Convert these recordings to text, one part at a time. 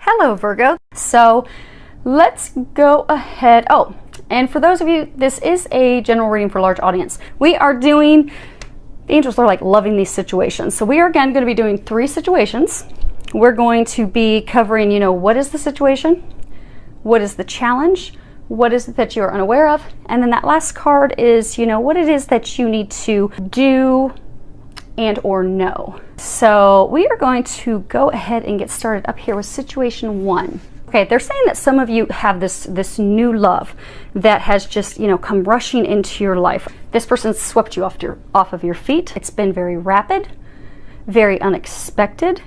Hello, Virgo. So let's go ahead. Oh, and for those of you, this is a general reading for a large audience. We are doing, the angels are like loving these situations. So we are again going to be doing 3 situations. We're going to be covering, what is the situation? What is the challenge? What is it that you're unaware of? And then that last card is, what it is that you need to do and or know. So we are going to go ahead and get started up here with situation 1. Okay, they're saying that some of you have this new love that has just, come rushing into your life. This person's swept you off of your feet. It's been very rapid, very unexpected.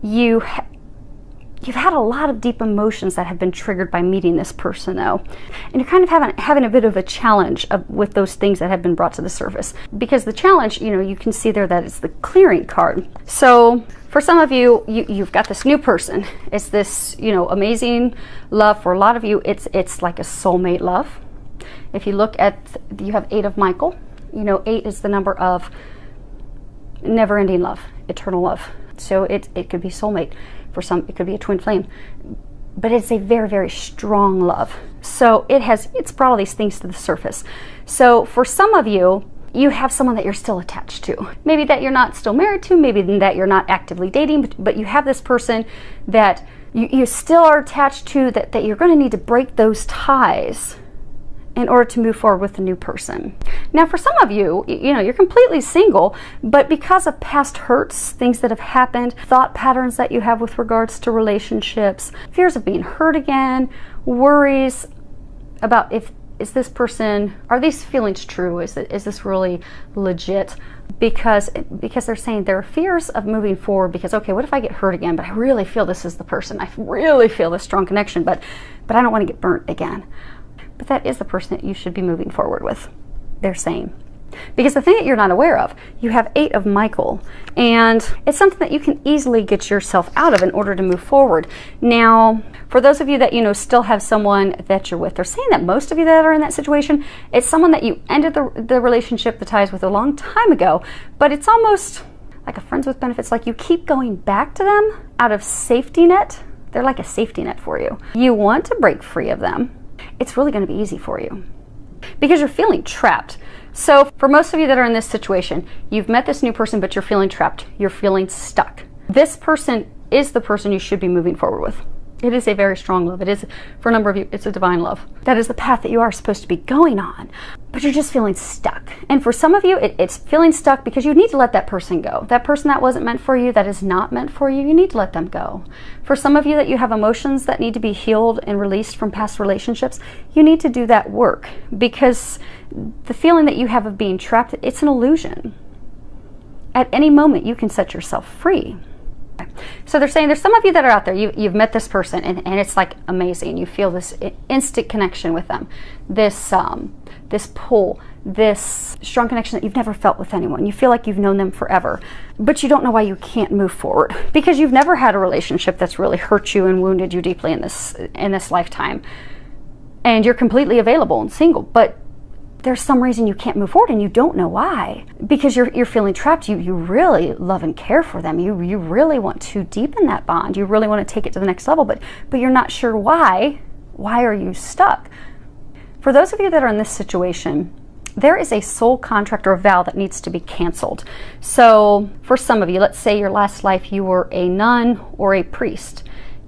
You've had a lot of deep emotions that have been triggered by meeting this person, though. And you're kind of having a bit of a challenge with those things that have been brought to the surface. Because the challenge, you can see there that it's the clearing card. So for some of you, you've got this new person. It's this, amazing love. For a lot of you, it's like a soulmate love. If you look at, you have 8 of Michael. 8 is the number of never-ending love, eternal love. So it could be soulmate. For some, it could be a twin flame, but it's a very, very strong love. So it's brought all these things to the surface. So for some of you, you have someone that you're still attached to. Maybe that you're not still married to, maybe that you're not actively dating, but you have this person that you still are attached to, that you're going to need to break those ties in order to move forward with the new person. Now for some of you, you're completely single, but because of past hurts, things that have happened, thought patterns that you have with regards to relationships, fears of being hurt again, worries about is this person, are these feelings true? Is this really legit? Because they're saying there are fears of moving forward because, okay, what if I get hurt again, but I really feel this is the person. I really feel this strong connection, but I don't want to get burnt again. But that is the person that you should be moving forward with, they're saying. Because the thing that you're not aware of, you have 8 of Michael, and it's something that you can easily get yourself out of in order to move forward. Now, for those of you that, still have someone that you're with, they're saying that most of you that are in that situation, it's someone that you ended the relationship, the ties with a long time ago, but it's almost like a friends with benefits, like you keep going back to them out of safety net. They're like a safety net for you. You want to break free of them. It's really going to be easy for you because you're feeling trapped. So for most of you that are in this situation, you've met this new person, but you're feeling trapped. You're feeling stuck. This person is the person you should be moving forward with. It is a very strong love. It is, for a number of you, it's a divine love. That is the path that you are supposed to be going on, but you're just feeling stuck. And for some of you, it's feeling stuck because you need to let that person go. That person that wasn't meant for you, that is not meant for you, you need to let them go. For some of you that you have emotions that need to be healed and released from past relationships, you need to do that work because the feeling that you have of being trapped, it's an illusion. At any moment, you can set yourself free. So they're saying there's some of you that are out there, you've met this person and it's like amazing. You feel this instant connection with them, this pull, this strong connection that you've never felt with anyone. You feel like you've known them forever, but you don't know why you can't move forward because you've never had a relationship that's really hurt you and wounded you deeply in this lifetime, and you're completely available and single, but there's some reason you can't move forward and you don't know why, because you're feeling trapped. You really love and care for them. You really want to deepen that bond. You really want to take it to the next level, but you're not sure why. Why are you stuck? For those of you that are in this situation, there is a soul contract or a vow that needs to be canceled. So for some of you, let's say your last life you were a nun or a priest.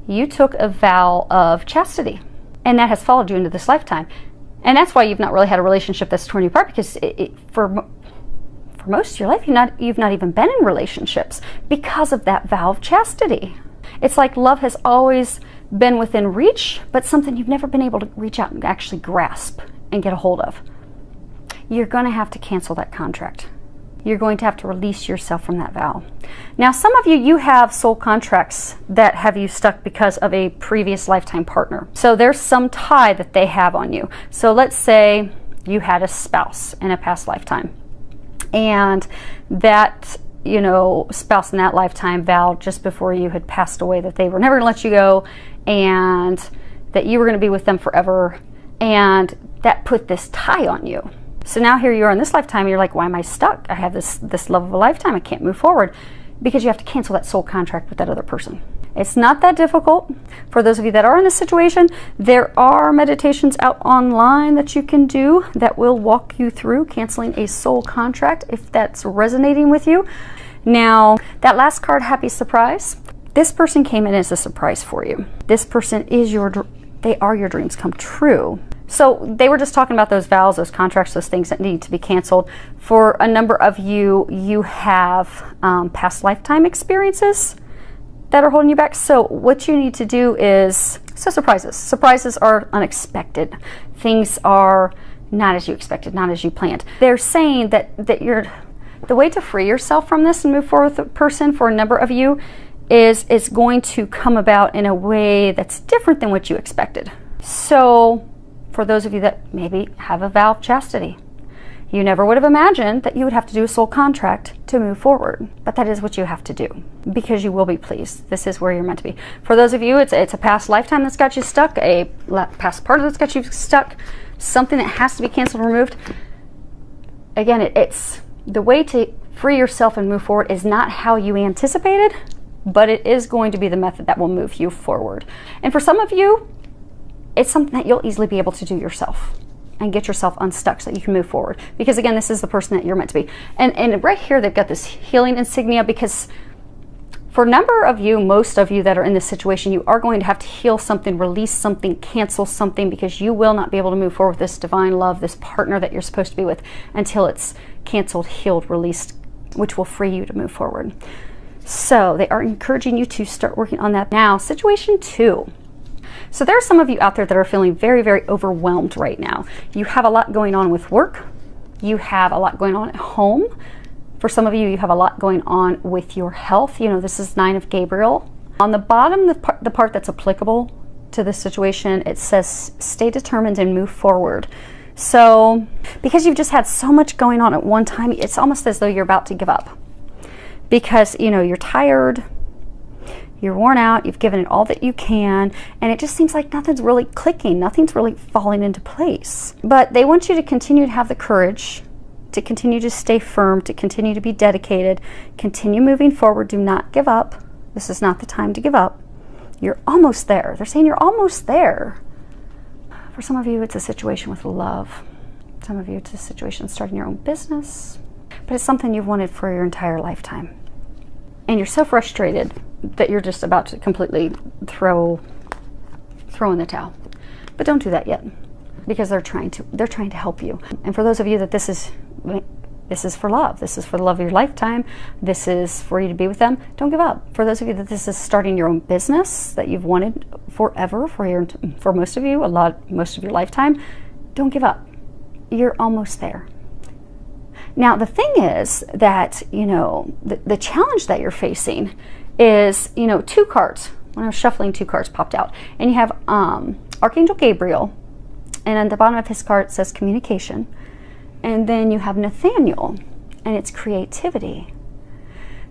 You took a vow of chastity, and that has followed you into this lifetime. And that's why you've not really had a relationship that's torn you apart, because for most of your life, you've not even been in relationships because of that vow of chastity. It's like love has always been within reach, but something you've never been able to reach out and actually grasp and get a hold of. You're going to have to cancel that contract. You're going to have to release yourself from that vow. Now, some of you have soul contracts that have you stuck because of a previous lifetime partner. So there's some tie that they have on you. So let's say you had a spouse in a past lifetime, and that spouse in that lifetime vowed just before you had passed away that they were never going to let you go and that you were going to be with them forever, and that put this tie on you. So now here you are in this lifetime, you're like, why am I stuck? I have this love of a lifetime, I can't move forward, because you have to cancel that soul contract with that other person. It's not that difficult. For those of you that are in this situation, there are meditations out online that you can do that will walk you through canceling a soul contract if that's resonating with you. Now, that last card, Happy Surprise, this person came in as a surprise for you. This person is they are your dreams come true. So they were just talking about those vows, those contracts, those things that need to be canceled. For a number of you, you have past lifetime experiences that are holding you back. So what you need to do is, surprises. Surprises are unexpected. Things are not as you expected, not as you planned. They're saying that the way to free yourself from this and move forward with a person, for a number of you, is it's going to come about in a way that's different than what you expected. So for those of you that maybe have a vow of chastity, you never would have imagined that you would have to do a soul contract to move forward, but that is what you have to do because you will be pleased. This is where you're meant to be. For those of you, it's a past lifetime that's got you stuck, a past part that's got you stuck, something that has to be canceled or removed. Again, it's the way to free yourself and move forward is not how you anticipated, but it is going to be the method that will move you forward. And for some of you, it's something that you'll easily be able to do yourself and get yourself unstuck so that you can move forward. Because again, this is the person that you're meant to be. And right here, they've got this healing insignia, because for a number of you, most of you that are in this situation, you are going to have to heal something, release something, cancel something, because you will not be able to move forward with this divine love, this partner that you're supposed to be with, until it's canceled, healed, released, which will free you to move forward. So they are encouraging you to start working on that now. Situation 2. So there are some of you out there that are feeling very, very overwhelmed right now. You have a lot going on with work. You have a lot going on at home. For some of you, you have a lot going on with your health. You know, this is 9 of Gabriel. On the bottom, the part that's applicable to this situation, it says, stay determined and move forward. So because you've just had so much going on at one time, it's almost as though you're about to give up. Because, you know, you're tired, you're worn out, you've given it all that you can, and it just seems like nothing's really clicking, nothing's really falling into place. But they want you to continue to have the courage, to continue to stay firm, to continue to be dedicated, continue moving forward, do not give up. This is not the time to give up. You're almost there. They're saying you're almost there. For some of you, it's a situation with love. Some of you, it's a situation starting your own business. But it's something you've wanted for your entire lifetime. And you're so frustrated that you're just about to completely throw in the towel. But don't do that yet, because they're trying to help you. And for those of you that this is for love, this is for the love of your lifetime, this is for you to be with them, don't give up. For those of you that this is starting your own business that you've wanted forever, for most of you, most of your lifetime, don't give up. You're almost there. Now, the thing is that, you know, the challenge that you're facing is, you know, 2 cards. When I was shuffling, 2 cards popped out. And you have Archangel Gabriel, and at the bottom of his card it says communication. And then you have Nathaniel, and it's creativity.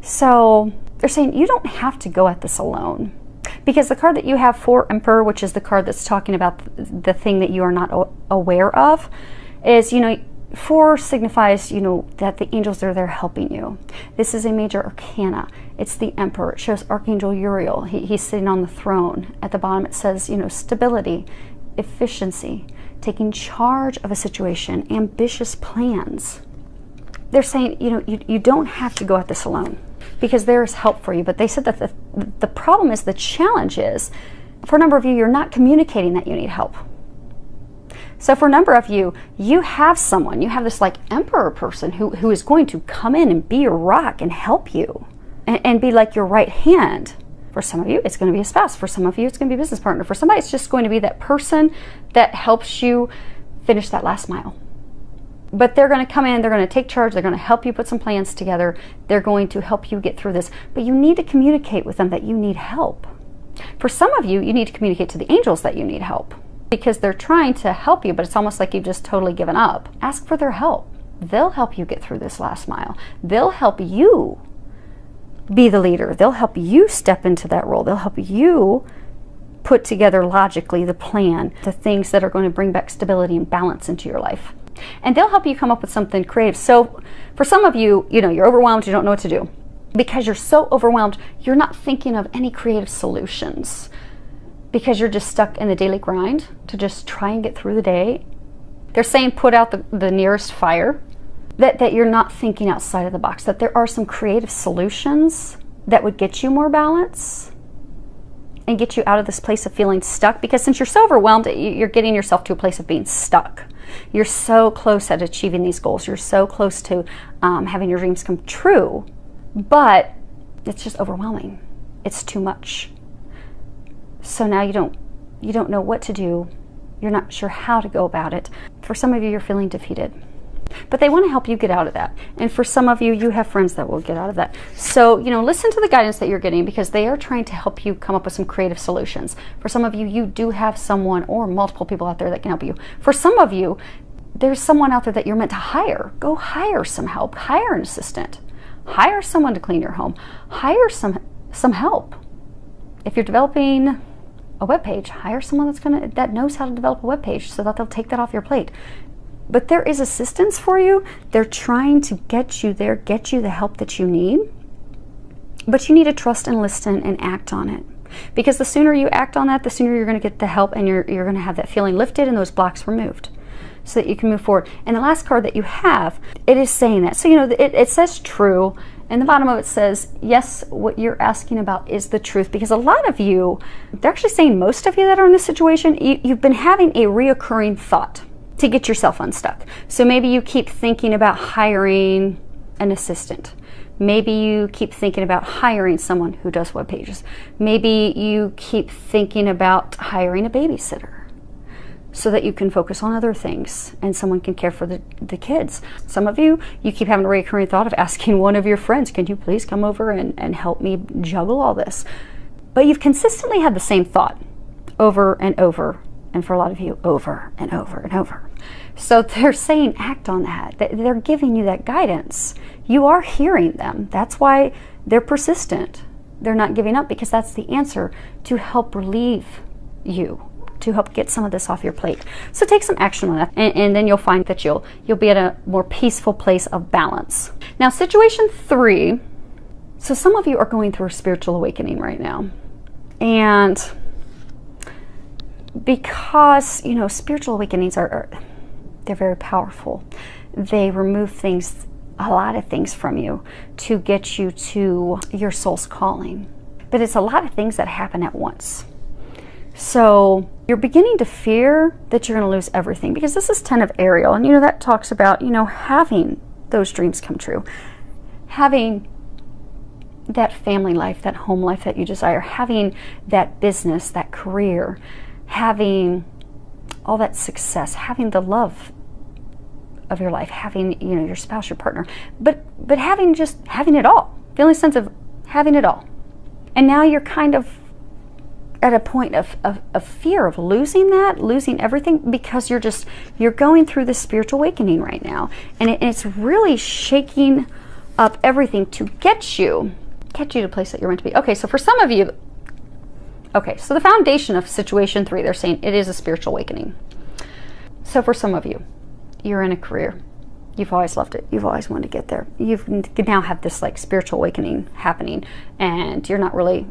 So they're saying you don't have to go at this alone. Because the card that you have for Emperor, which is the card that's talking about the thing that you are not aware of, is, you know, 4 signifies, you know, that the angels are there helping you. This is a major arcana. It's the Emperor. It shows Archangel Uriel. He's sitting on the throne. At the bottom it says, you know, stability, efficiency, taking charge of a situation, ambitious plans. They're saying, you know, you don't have to go at this alone, because there is help for you. But they said that the problem is, the challenge is, for a number of you, you're not communicating that you need help. So for a number of you, you have someone, you have this like Emperor person who is going to come in and be your rock and help you and be like your right hand. For some of you, it's going to be a spouse. For some of you, it's going to be a business partner. For somebody, it's just going to be that person that helps you finish that last mile. But they're going to come in, they're going to take charge, they're going to help you put some plans together, they're going to help you get through this. But you need to communicate with them that you need help. For some of you, you need to communicate to the angels that you need help, because they're trying to help you, but it's almost like you've just totally given up. Ask for their help. They'll help you get through this last mile. They'll help you be the leader. They'll help you step into that role. They'll help you put together logically the plan, the things that are going to bring back stability and balance into your life. And they'll help you come up with something creative. So for some of you, you know, you're overwhelmed, you don't know what to do. because you're so overwhelmed, you're not thinking of any creative solutions, because you're just stuck in the daily grind to just try and get through the day. They're saying put out the nearest fire, that you're not thinking outside of the box, that there are some creative solutions that would get you more balance and get you out of this place of feeling stuck. Because since you're so overwhelmed, you're getting yourself to a place of being stuck. You're so close at achieving these goals. You're so close to having your dreams come true, but it's just overwhelming. It's too much. So now you don't know what to do. You're not sure how to go about it. For some of you, you're feeling defeated. But they want to help you get out of that. And for some of you, you have friends that will get out of that. So, listen to the guidance that you're getting, because they are trying to help you come up with some creative solutions. For some of you, you do have someone or multiple people out there that can help you. For some of you, there's someone out there that you're meant to hire. Go hire some help. Hire an assistant. Hire someone to clean your home. Hire some help. If you're developing a web page, hire someone that knows how to develop a web page, so that they'll take that off your plate. But there is assistance for you. They're trying to get you there, get you the help that you need. But you need to trust and listen and act on it. Because the sooner you act on that, the sooner you're going to get the help, and you're going to have that feeling lifted and those blocks removed, so that you can move forward. And the last card that you have, it is saying that. So, it says true. And the bottom of it says, yes, what you're asking about is the truth. Because a lot of you, they're actually saying most of you that are in this situation, you've been having a reoccurring thought to get yourself unstuck. So maybe you keep thinking about hiring an assistant. Maybe you keep thinking about hiring someone who does web pages. Maybe you keep thinking about hiring a babysitter, so that you can focus on other things and someone can care for the kids. Some of you keep having a recurring thought of asking one of your friends, can you please come over and help me juggle all this? But you've consistently had the same thought over and over, and for a lot of you, over and over and over. So they're saying act on that. They're giving you that guidance. You are hearing them. That's why they're persistent. They're not giving up, because that's the answer to help relieve you, to help get some of this off your plate. So take some action on that, and then you'll find that you'll be at a more peaceful place of balance. Now, situation 3. So some of you are going through a spiritual awakening right now. And because, spiritual awakenings they're very powerful. They remove a lot of things from you to get you to your soul's calling. But it's a lot of things that happen at once. So you're beginning to fear that you're going to lose everything, because this is 10 of Ariel, and that talks about having those dreams come true, having that family life, that home life that you desire, having that business, that career, having all that success, having the love of your life, having your spouse, your partner, but having it all, feeling a sense of having it all. And now you're kind of at a point of fear of losing everything, because you're going through this spiritual awakening right now, and it's really shaking up everything to get you to the place that you're meant to be. Okay, so for some of you, so the foundation of situation 3, they're saying it is a spiritual awakening. So for some of you, you're in a career, you've always loved it, you've always wanted to get there, you now have this spiritual awakening happening, and you're not really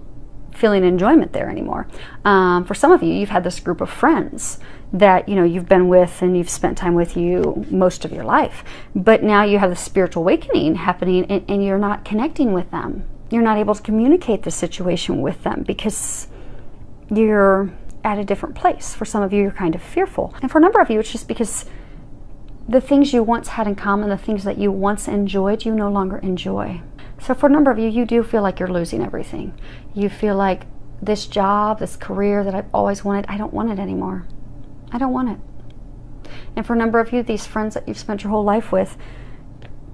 feeling enjoyment there anymore. For some of you, you've had this group of friends that you've been with and you've spent time with you most of your life, but now you have the spiritual awakening happening, and you're not connecting with them. You're not able to communicate the situation with them because you're at a different place. For some of you, you're kind of fearful, and for a number of you, it's just because the things you once had in common, the things that you once enjoyed, you no longer enjoy. So for a number of you, you do feel like you're losing everything. You feel like this job, this career that I've always wanted, I don't want it anymore. I don't want it. And for a number of you, these friends that you've spent your whole life with,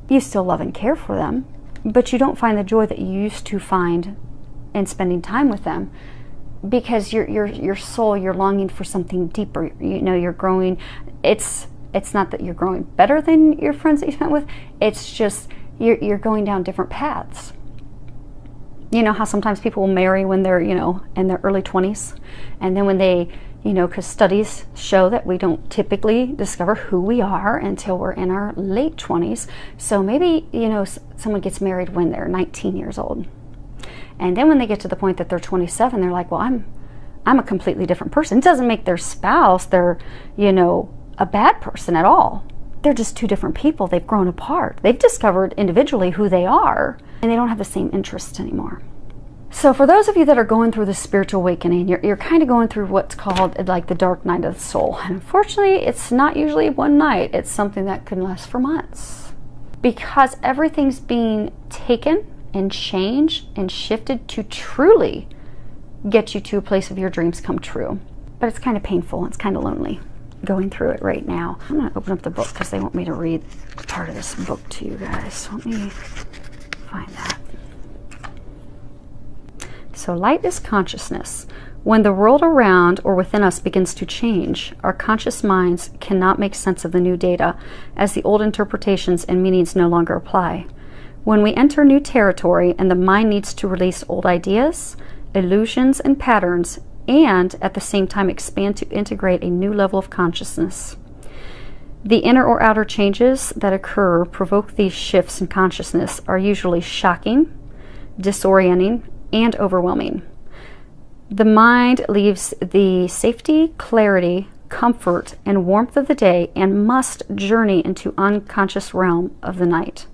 you still love and care for them, but you don't find the joy that you used to find in spending time with them, because your soul, you're longing for something deeper. You're growing. It's not that you're growing better than your friends that you spent with. It's just you're going down different paths. You know how sometimes people will marry when they're in their early 20s, and then when they You know, because studies show that we don't typically discover who we are until we're in our late 20s. So maybe, you know, someone gets married when they're 19 years old. And then when they get to the point that they're 27, they're like, well, I'm a completely different person. It doesn't make their spouse, they're, you know, a bad person at all. They're just two different people. They've grown apart. They've discovered individually who they are, and they don't have the same interests anymore. So for those of you that are going through the spiritual awakening, you're kind of going through what's called like the dark night of the soul. And unfortunately, it's not usually one night. It's something that can last for months. Because everything's being taken and changed and shifted to truly get you to a place of your dreams come true. But it's kind of painful. It's kind of lonely going through it right now. I'm going to open up the book because they want me to read part of this book to you guys. So let me find that. So light is consciousness. When the world around or within us begins to change, our conscious minds cannot make sense of the new data, as the old interpretations and meanings no longer apply. When we enter new territory and the mind needs to release old ideas, illusions, and patterns, and at the same time expand to integrate a new level of consciousness. The inner or outer changes that occur provoke these shifts in consciousness are usually shocking, disorienting, and overwhelming. The mind leaves the safety, clarity, comfort, and warmth of the day and must journey into unconscious realm of the night.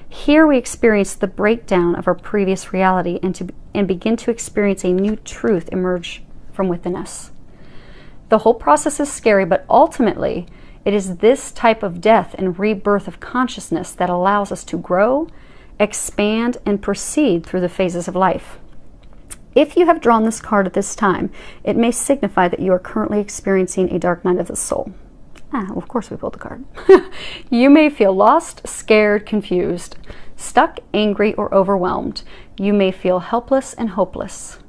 Here we experience the breakdown of our previous reality and begin to experience a new truth emerge from within us. The whole process is scary, but ultimately it is this type of death and rebirth of consciousness that allows us to grow, expand, and proceed through the phases of life. If you have drawn this card at this time, it may signify that you are currently experiencing a dark night of the soul. Well, of course we pulled the card. You may feel lost, scared, confused, stuck, angry, or overwhelmed. You may feel helpless and hopeless,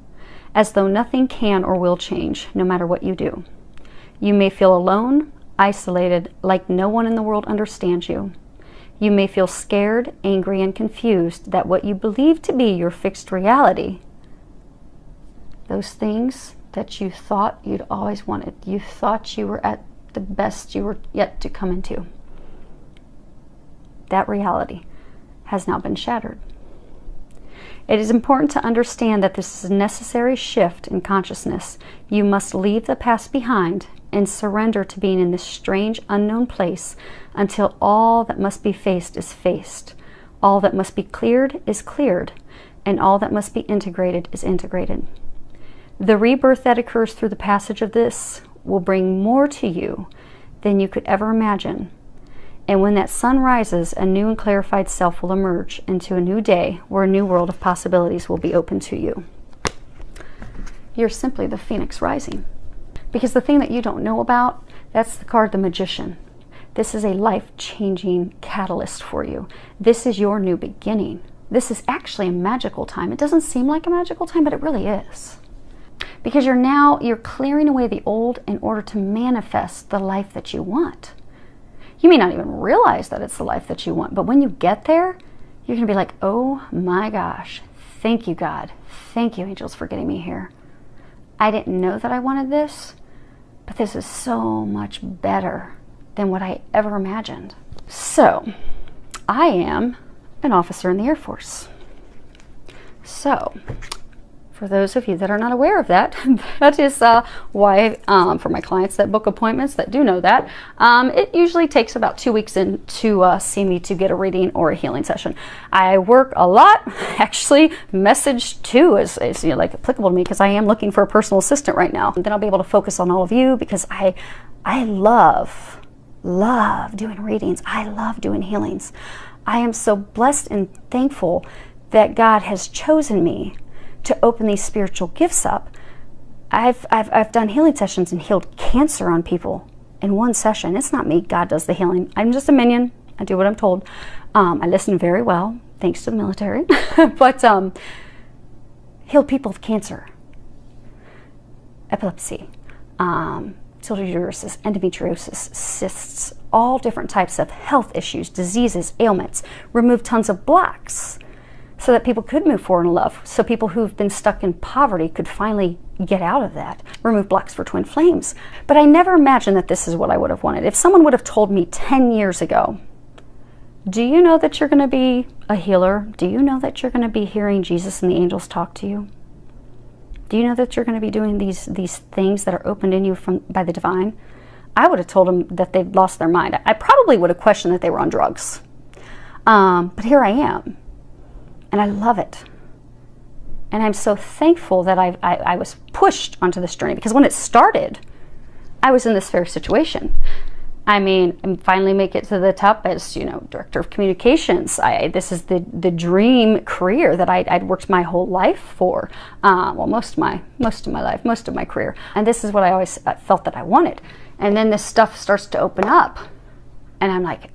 as though nothing can or will change, no matter what you do. You may feel alone, isolated, like no one in the world understands you. You may feel scared, angry, and confused that what you believe to be your fixed reality, those things that you thought you'd always wanted, you thought you were at the best you were yet to come into, that reality has now been shattered. It is important to understand that this is a necessary shift in consciousness. You must leave the past behind and surrender to being in this strange, unknown place until all that must be faced is faced, all that must be cleared is cleared, and all that must be integrated is integrated. The rebirth that occurs through the passage of this will bring more to you than you could ever imagine. And when that sun rises, a new and clarified self will emerge into a new day where a new world of possibilities will be open to you. You're simply the phoenix rising. Because the thing that you don't know about, that's the card, the Magician. This is a life-changing catalyst for you. This is your new beginning. This is actually a magical time. It doesn't seem like a magical time, but it really is. Because you're clearing away the old in order to manifest the life that you want. You may not even realize that it's the life that you want, but when you get there, you're going to be like, oh my gosh, thank you, God. Thank you, angels, for getting me here. I didn't know that I wanted this, but this is so much better than what I ever imagined. So, I am an officer in the Air Force. So, for those of you that are not aware of that, that is why, for my clients that book appointments that do know that, it usually takes about 2 weeks in to see me to get a reading or a healing session. I work a lot. Actually, message 2 is like applicable to me because I am looking for a personal assistant right now. And then I'll be able to focus on all of you because I love doing readings. I love doing healings. I am so blessed and thankful that God has chosen me to open these spiritual gifts up. I've done healing sessions and healed cancer on people in one session. It's not me. God does the healing. I'm just a minion. I do what I'm told. I listen very well, thanks to the military. But healed people with cancer, epilepsy, sclerosis, endometriosis, cysts, all different types of health issues, diseases, ailments, remove tons of blocks, so that people could move forward in love, so people who've been stuck in poverty could finally get out of that. Remove blocks for twin flames. But I never imagined that this is what I would have wanted. If someone would have told me 10 years ago, do you know that you're going to be a healer? Do you know that you're going to be hearing Jesus and the angels talk to you? Do you know that you're going to be doing these things that are opened in you by the divine? I would have told them that they'd lost their mind. I probably would have questioned that they were on drugs. But here I am. And I love it. And I'm so thankful that I was pushed onto this journey, because when it started, I was in this very situation. I mean, I finally make it to the top as, director of communications. This is the dream career that I'd worked my whole life for. Well, most of my life, most of my career. And this is what I always felt that I wanted. And then this stuff starts to open up. And I'm like,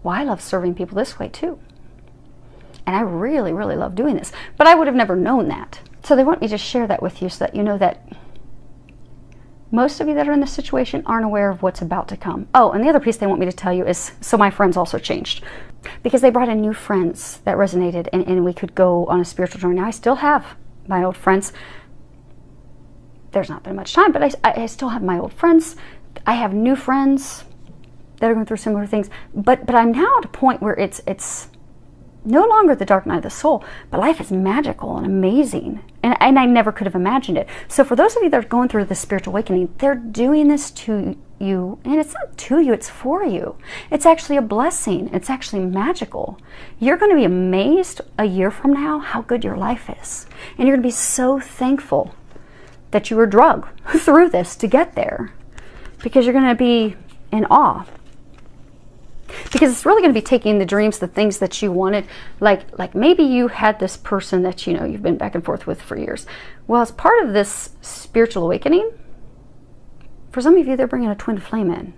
well, I love serving people this way too. And I really, really love doing this. But I would have never known that. So they want me to share that with you so that you know that most of you that are in this situation aren't aware of what's about to come. Oh, and the other piece they want me to tell you is, so my friends also changed. Because they brought in new friends that resonated, and we could go on a spiritual journey. Now, I still have my old friends. There's not been much time, but I still have my old friends. I have new friends that are going through similar things. But I'm now at a point where it's no longer the dark night of the soul, but life is magical and amazing. And I never could have imagined it. So for those of you that are going through the spiritual awakening, they're doing this to you. And it's not to you, it's for you. It's actually a blessing. It's actually magical. You're going to be amazed a year from now how good your life is. And you're going to be so thankful that you were drugged through this to get there. Because you're going to be in awe. Because it's really going to be taking the dreams, the things that you wanted, like maybe you had this person that you've been back and forth with for years. Well, as part of this spiritual awakening, for some of you, they're bringing a twin flame in.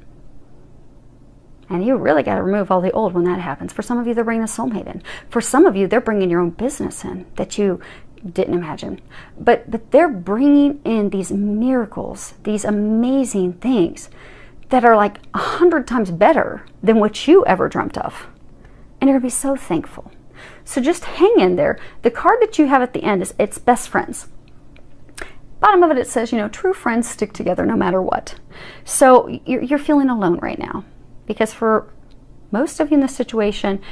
And you really got to remove all the old when that happens. For some of you, they're bringing a soulmate in. For some of you, they're bringing your own business in that you didn't imagine. But they're bringing in these miracles, these amazing things that are like 100 times better than what you ever dreamt of. And you're going to be so thankful. So just hang in there. The card that you have at the end is, it's best friends. Bottom of it, it says, true friends stick together no matter what. So you're feeling alone right now. Because for most of you in this situation,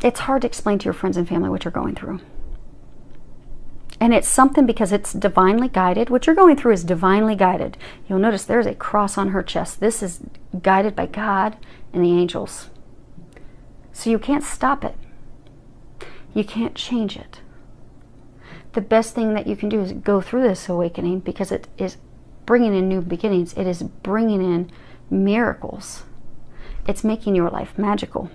it's hard to explain to your friends and family what you're going through. And it's something because it's divinely guided. What you're going through is divinely guided. You'll notice there's a cross on her chest. This is guided by God and the angels. So you can't stop it. You can't change it. The best thing that you can do is go through this awakening, because it is bringing in new beginnings. It is bringing in miracles. It's making your life magical.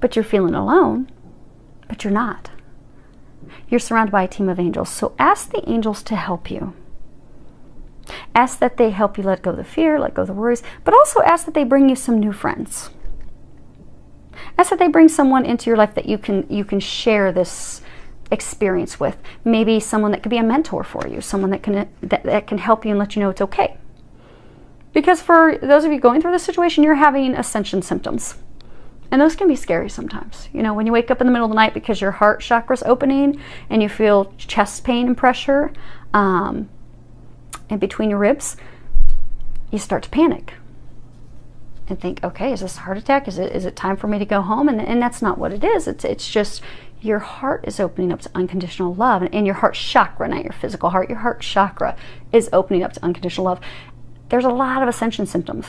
But you're feeling alone, but you're not. You're surrounded by a team of angels. So ask the angels to help you. Ask that they help you let go of the fear, let go of the worries, but also ask that they bring you some new friends. Ask that they bring someone into your life that you can share this experience with. Maybe someone that could be a mentor for you, someone that can help you and let you know it's okay. Because for those of you going through this situation, you're having ascension symptoms. And those can be scary sometimes. When you wake up in the middle of the night because your heart chakra's opening and you feel chest pain and pressure in between your ribs, you start to panic and think, okay, is this a heart attack? Is it time for me to go home? And that's not what it is. It's just your heart is opening up to unconditional love. And your heart chakra, not your physical heart, your heart chakra is opening up to unconditional love. There's a lot of ascension symptoms.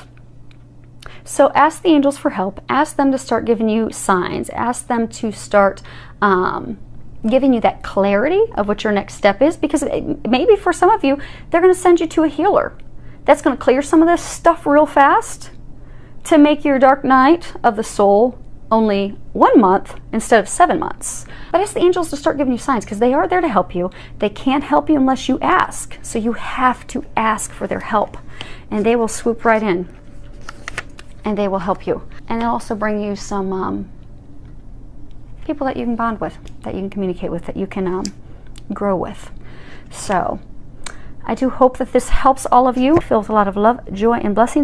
So ask the angels for help. Ask them to start giving you signs. Ask them to start giving you that clarity of what your next step is. Because maybe for some of you, they're going to send you to a healer. That's going to clear some of this stuff real fast to make your dark night of the soul only 1 month instead of 7 months. But ask the angels to start giving you signs, because they are there to help you. They can't help you unless you ask. So you have to ask for their help. And they will swoop right in. And they will help you. And they'll also bring you some people that you can bond with, that you can communicate with, that you can grow with. So I do hope that this helps all of you. Feel with a lot of love, joy, and blessing.